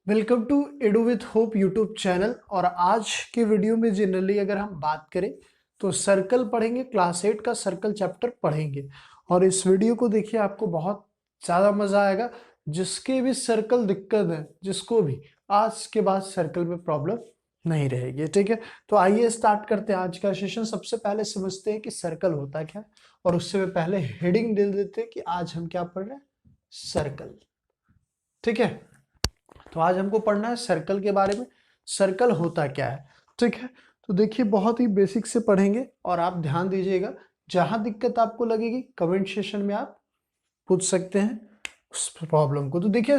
Welcome to Edu with Hope YouTube channel. और आज के वीडियो में जनरली अगर हम बात करें तो सर्कल पढ़ेंगे, क्लास 8 का सर्कल चैप्टर पढ़ेंगे। और इस वीडियो को देखिए, आपको बहुत ज़्यादा मज़ा आएगा। जिसके भी सर्कल दिक्कत है, जिसको भी आज के बाद सर्कल में प्रॉब्लम नहीं रहेगी, ठीक है। तो आइए स्टार्ट करते हैं आज का सेशन। सबसे पहले समझते हैं कि सर्कल होता क्या है, और उससे पहले हेडिंग दे देते हैं कि आज हम क्या पढ़ रहे हैं, सर्कल, ठीक है। तो आज हमको पढ़ना है सर्कल के बारे में, सर्कल होता क्या है, ठीक है। तो देखिए, बहुत ही बेसिक से पढ़ेंगे और आप ध्यान दीजिएगा। जहां दिक्कत आपको लगेगी कमेंट सेशन में आप पूछ सकते हैं उस प्रॉब्लम को। तो देखिए,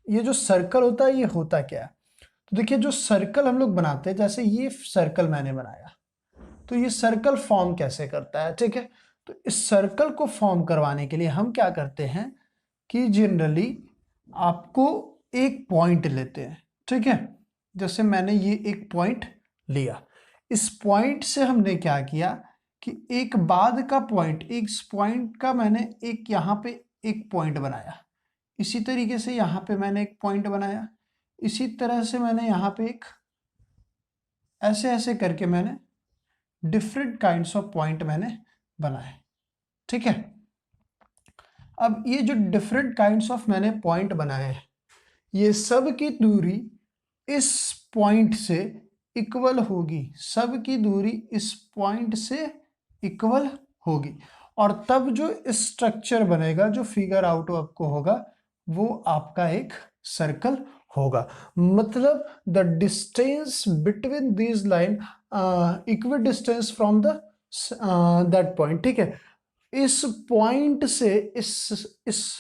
ये जो सर्कल होता है ये होता क्या है। तो देखिए, जो सर्कल हम लोग बनाते हैं, जैसे ये सर्कल मैंने बनाया, तो ये सर्कल फॉर्म कैसे करता है, ठीक है। तो इस सर्कल को फॉर्म करवाने के लिए हम क्या करते हैं कि जनरली आपको एक पॉइंट लेते हैं, ठीक है। जैसे मैंने ये एक पॉइंट लिया, इस पॉइंट से हमने क्या किया कि एक बाद का पॉइंट, इस पॉइंट का मैंने एक यहाँ पे एक पॉइंट बनाया, इसी तरीके से यहाँ पे मैंने एक पॉइंट बनाया, इसी तरह से मैंने यहाँ पे एक ऐसे ऐसे करके मैंने डिफरेंट काइंड्स ऑफ पॉइंट मैंने बनाए, ठीक है। अब ये जो डिफरेंट काइंड्स ऑफ मैंने पॉइंट बनाए हैं, ये सब की दूरी इस पॉइंट से इक्वल होगी, सब की दूरी इस पॉइंट से इक्वल होगी। और तब जो स्ट्रक्चर बनेगा, जो फिगर आउट आपको होगा, वो आपका एक सर्कल होगा। मतलब the distance between these line equal distance from the that point, ठीक है। इस पॉइंट से इस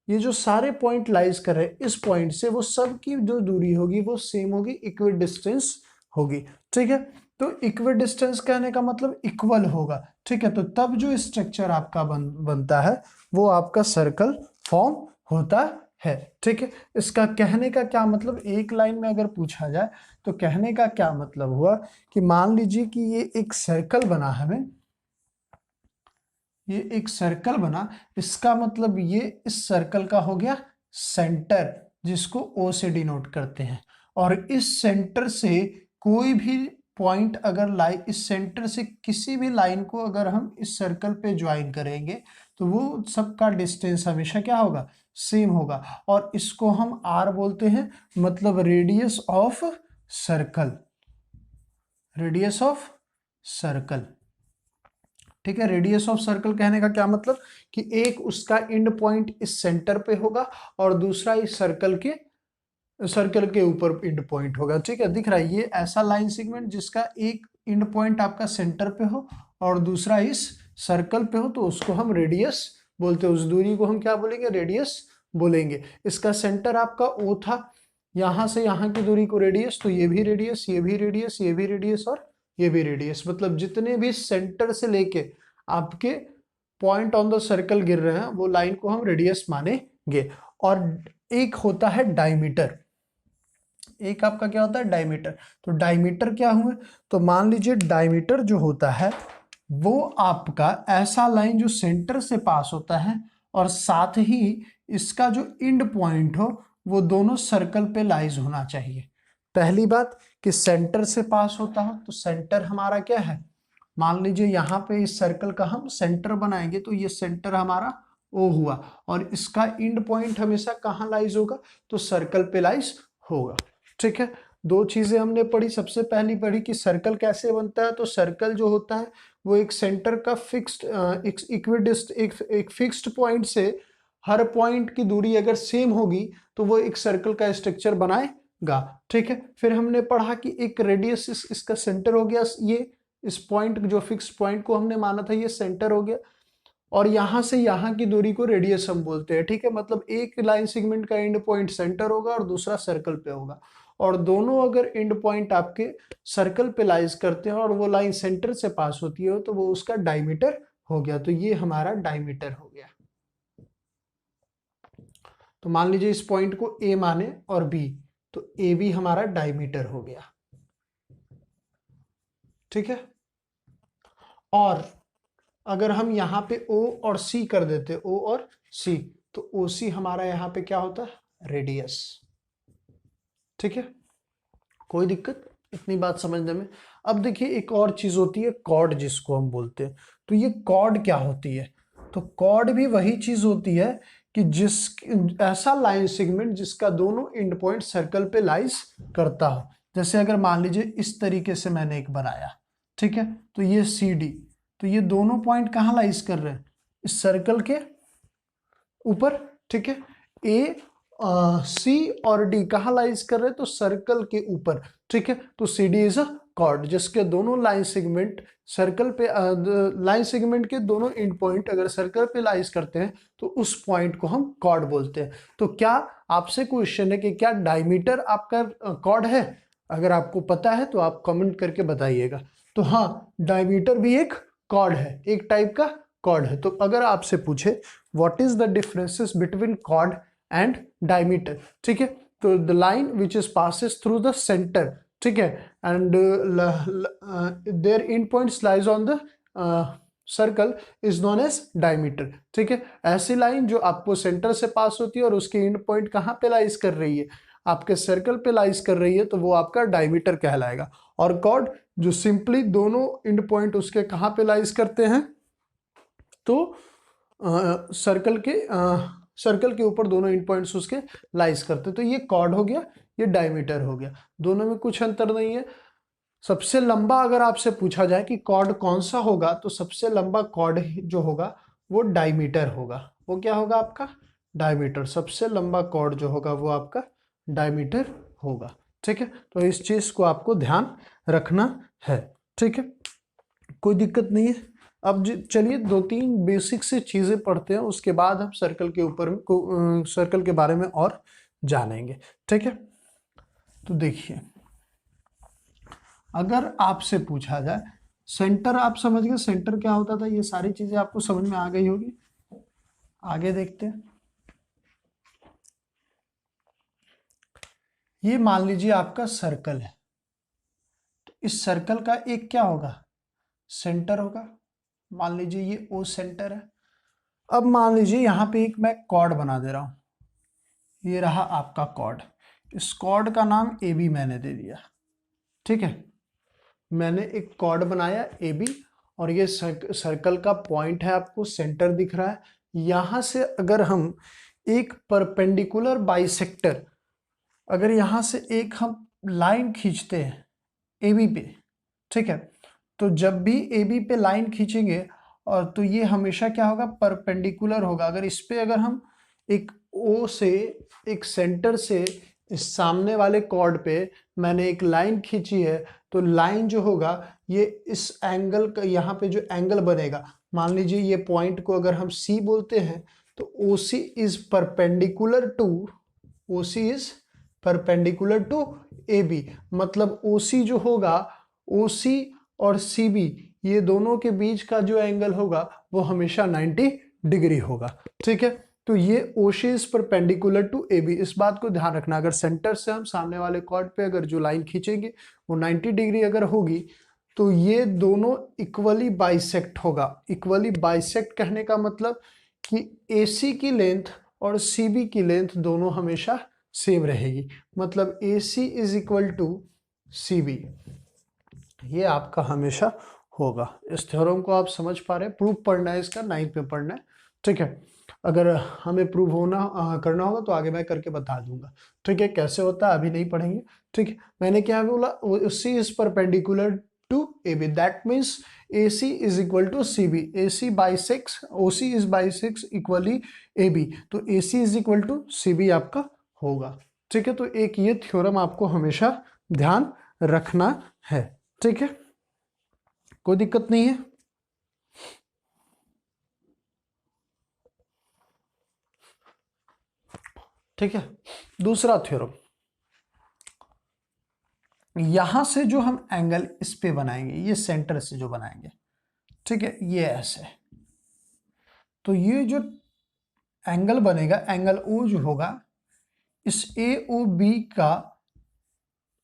ये जो सारे पॉइंट लाइज कर रहे हैं, इस पॉइंट से वो सब की जो दूरी होगी वो सेम होगी, इक्वल डिस्टेंस होगी, ठीक है। तो इक्वल डिस्टेंस कहने का मतलब इक्वल होगा, ठीक है। तो तब जो स्ट्रक्चर आपका बनता है वो आपका सर्कल फॉर्म होता है, ठीक है। इसका कहने का क्या मतलब, एक लाइन में अगर पूछा जाए तो कहने का क्या मतलब हुआ कि मान लीजिए कि ये एक सर्कल बना हमें, ये एक सर्कल बना, इसका मतलब ये इस सर्कल का हो गया सेंटर, जिसको ओ से डिनोट करते हैं। और इस सेंटर से कोई भी पॉइंट अगर लाइन, इस सेंटर से किसी भी लाइन को अगर हम इस सर्कल पे ज्वाइन करेंगे तो वो सबका डिस्टेंस हमेशा क्या होगा, सेम होगा। और इसको हम आर बोलते हैं, मतलब radius of circle, radius of circle, ठीक है। रेडियस ऑफ सर्कल कहने का क्या मतलब कि एक उसका एंड पॉइंट इस सेंटर पे होगा और दूसरा इस सर्कल के ऊपर एंड पॉइंट होगा, ठीक है। दिख रहा है ये ऐसा लाइन सेगमेंट जिसका एक एंड पॉइंट आपका सेंटर पे हो और दूसरा इस सर्कल पे हो, तो उसको हम रेडियस बोलते हैं। उस दूरी को हम क्या बोलेंगे, रेडियस बोलेंगे। इसका सेंटर आपका ओ था, यहां से यहां की दूरी को रेडियस, तो ये भी रेडियस, ये भी रेडियस, ये भी रेडियस और ये भी रेडियस। मतलब जितने भी सेंटर से लेके आपके पॉइंट ऑन द सर्कल गिर रहे हैं वो लाइन को हम रेडियस मानेंगे। और एक होता है डायमीटर, एक आपका क्या होता है, डायमीटर। तो डायमीटर क्या हुए, तो मान लीजिए डायमीटर जो होता है वो आपका ऐसा लाइन जो सेंटर से पास होता है और साथ ही इसका जो एंड पॉइंट हो वो दोनों सर्कल पे लाइज होना चाहिए। पहली बात कि सेंटर से पास होता हो, तो सेंटर हमारा क्या है, मान लीजिए यहाँ पे इस सर्कल का हम सेंटर बनाएंगे, तो ये सेंटर हमारा ओ हुआ और इसका एंड पॉइंट हमेशा कहाँ लाइज होगा, तो सर्कल पे लाइज होगा, ठीक है। दो चीजें हमने पढ़ी। सबसे पहली पढ़ी कि सर्कल कैसे बनता है। तो सर्कल जो होता है वो एक सेंटर का फिक्स्ड एक फिक्स्ड पॉइंट से हर पॉइंट की दूरी अगर सेम होगी तो वो एक सर्कल का स्ट्रक्चर बनाएगा, ठीक है। फिर हमने पढ़ा कि एक रेडियस इसका सेंटर हो गया, ये इस पॉइंट जो फिक्स्ड पॉइंट को हमने माना था ये सेंटर हो गया, और यहां से यहां की दूरी को रेडियस हम बोलते हैं, ठीक है। मतलब एक लाइन सेगमेंट का एंड पॉइंट सेंटर होगा और दूसरा सर्कल पे होगा, और दोनों अगर एंड पॉइंट आपके सर्कल पे लाइज करते हैं और वो लाइन सेंटर से पास होती है तो वो उसका डायमीटर हो गया। तो ये हमारा डायमीटर हो गया। तो मान लीजिए इस पॉइंट को ए माने और बी, तो ए भी हमारा डायमीटर हो गया, ठीक है। और अगर हम यहाँ पे O और C कर देते, O और C, तो OC हमारा यहाँ पे क्या होता है, रेडियस, ठीक है, कोई दिक्कत इतनी बात समझने में। अब देखिए एक और चीज होती है कॉर्ड, जिसको हम बोलते हैं। तो ये कॉर्ड क्या होती है? तो कॉर्ड भी वही चीज होती है कि जिस ऐसा लाइन सेगमेंट जिसका दोनों एंड पॉइंट सर्कल पे लाइज करता हो। जैसे अगर मान लीजिए इस तरीके से मैंने एक बनाया, ठीक है, तो ये सी डी, तो ये दोनों पॉइंट कहाँ लाइज कर रहे हैं? इस सर्कल के ऊपर, ठीक है। ए सी और डी कहाँ लाइज कर रहे हैं? तो सर्कल के ऊपर, ठीक है। तो C D is a chord जिसके दोनों लाइन सेगमेंट सर्कल पे, लाइन सेगमेंट के दोनों एंड पॉइंट अगर सर्कल पे लाइज करते हैं तो उस पॉइंट को हम कॉर्ड बोलते हैं। तो क्या आपसे क्वेश्चन है कि क्या डायमीटर आपका कॉर्ड है? अगर आपको पता है तो आप कमेंट करके बताइएगा। तो हाँ, डायमीटर भी एक कॉर्ड है, एक टाइप का कॉर्ड है। तो अगर आपसे पूछे what is the differences between chord and diameter, ठीक है, तो the line which is passes through the centre, ठीक है, and their end points lies on the circle is known as diameter, ठीक है। ऐसी लाइन जो आपको सेंटर से पास होती है और उसकी एंड पॉइंट कहाँ पे लाइज कर रही है? आपके सर्कल पे लाइज कर रही है, तो वो आपका डायमीटर कहलाएगा। और कॉर्ड जो सिंपली दोनों एंड पॉइंट उसके कहाँ पे लाइज करते हैं? तो सर्कल के ऊपर दोनों एंड पॉइंट्स उसके लाइज करते हैं। तो ये कॉर्ड हो गया, ये डायमीटर हो गया, दोनों में कुछ अंतर नहीं है। सबसे लंबा अगर आपसे पूछा जाए कि कॉर्ड कौन सा होगा, तो सबसे लंबा कॉर्ड जो होगा वो डायमीटर होगा। वो क्या होगा आपका? डायमीटर। सबसे लंबा कॉर्ड जो होगा वो आपका डायमीटर होगा, ठीक है। तो इस चीज को आपको ध्यान रखना है, ठीक है, कोई दिक्कत नहीं है। अब चलिए दो तीन बेसिक से चीजें पढ़ते हैं, उसके बाद हम सर्कल के ऊपर सर्कल के बारे में और जानेंगे, ठीक है। तो देखिए अगर आपसे पूछा जाए सेंटर, आप समझ गए सेंटर क्या होता था? ये सारी चीजें आपको समझ में आ गई होगी। आगे देखते हैं। ये मान लीजिए आपका सर्कल है, तो इस सर्कल का एक क्या होगा? सेंटर होगा। मान लीजिए ये ओ सेंटर है। अब मान लीजिए यहाँ पे एक मैं कॉर्ड बना दे रहा हूं, ये रहा आपका कॉर्ड। इस कॉर्ड का नाम ए बी मैंने दे दिया, ठीक है। मैंने एक कॉर्ड बनाया ए बी, और ये सर्कल का पॉइंट है, आपको सेंटर दिख रहा है। यहां से अगर हम एक परपेंडिकुलर बाइसेक्टर, अगर यहां से एक हम लाइन खींचते हैं ए बी पे, ठीक है, तो जब भी ए बी पे लाइन खींचेंगे और तो ये हमेशा क्या होगा? परपेंडिकुलर होगा। अगर इस पे अगर हम एक ओ से, एक सेंटर से इस सामने वाले कॉर्ड पे मैंने एक लाइन खींची है, तो लाइन जो होगा ये इस एंगल का, यहाँ पे जो एंगल बनेगा, मान लीजिए ये पॉइंट को अगर हम सी बोलते हैं, तो O C is perpendicular to, O C is perpendicular to A B. मतलब ओ सी जो होगा, ओ सी और सी बी, ये दोनों के बीच का जो एंगल होगा वो हमेशा 90 डिग्री होगा, ठीक है। तो ये O C is perpendicular to A B, इस बात को ध्यान रखना। अगर सेंटर से हम सामने वाले कॉर्ड पे अगर जो लाइन खींचेंगे वो 90 डिग्री अगर होगी, तो ये दोनों इक्वली बाइसेक्ट होगा। इक्वली बाइसेक्ट कहने का मतलब कि AC की लेंथ और CB की लेंथ दोनों हमेशा सेम रहेगी। मतलब AC is equal to CB, ये आपका हमेशा होगा। इस थ्योरम को आप समझ पा रहे हैं? प्रूफ पढ़ना है इसका, 9th में पढ़ना है, ठीक है। अगर हमें प्रूव करना होगा तो आगे मैं करके बता दूंगा, ठीक है, कैसे होता है अभी नहीं पढ़ेंगे, ठीक है। मैंने क्या बोला? C is perpendicular to A B, that means A C is equal to C B. A C bisects O C is bisects equally A B, तो A C is equal to C B आपका होगा, ठीक है। तो एक ये theorem आपको हमेशा ध्यान रखना है, ठीक है, कोई दिक्कत नहीं है। ठीक है, दूसरा थ्योरम, यहां से जो हम एंगल इस पे बनाएंगे, ये सेंटर से जो बनाएंगे, ठीक है, ये ऐसे, तो ये जो एंगल बनेगा, एंगल ओ जो होगा, इस ए ओ बी का,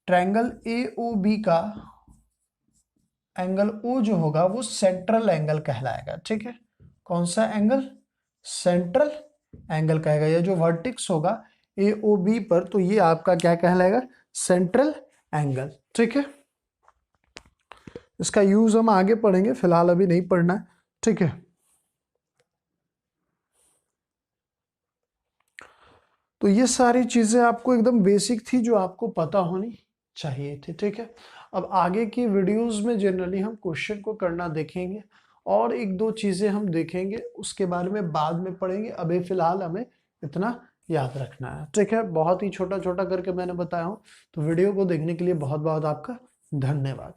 ट्रायंगल ए ओ बी का एंगल ओ जो होगा वो सेंट्रल एंगल कहलाएगा, ठीक है। कौन सा एंगल? सेंट्रल एंगल कहेगा। ये जो वर्टेक्स होगा ए ओ बी पर, तो ये आपका क्या कहलाएगा? Central angle. ठीक है, इसका यूज हम आगे पढ़ेंगे, फिलहाल अभी नहीं पढ़ना है। ठीक है, तो ये सारी चीजें आपको एकदम बेसिक थी जो आपको पता होनी चाहिए थी। ठीक है, अब आगे की वीडियोस में जनरली हम क्वेश्चन को करना देखेंगे और एक दो चीजें हम देखेंगे, उसके बारे में बाद में पढ़ेंगे। अभी फिलहाल हमें इतना याद रखना है। ठीक है, बहुत ही छोटा छोटा करके मैंने बताया हूँ। तो वीडियो को देखने के लिए बहुत बहुत आपका धन्यवाद।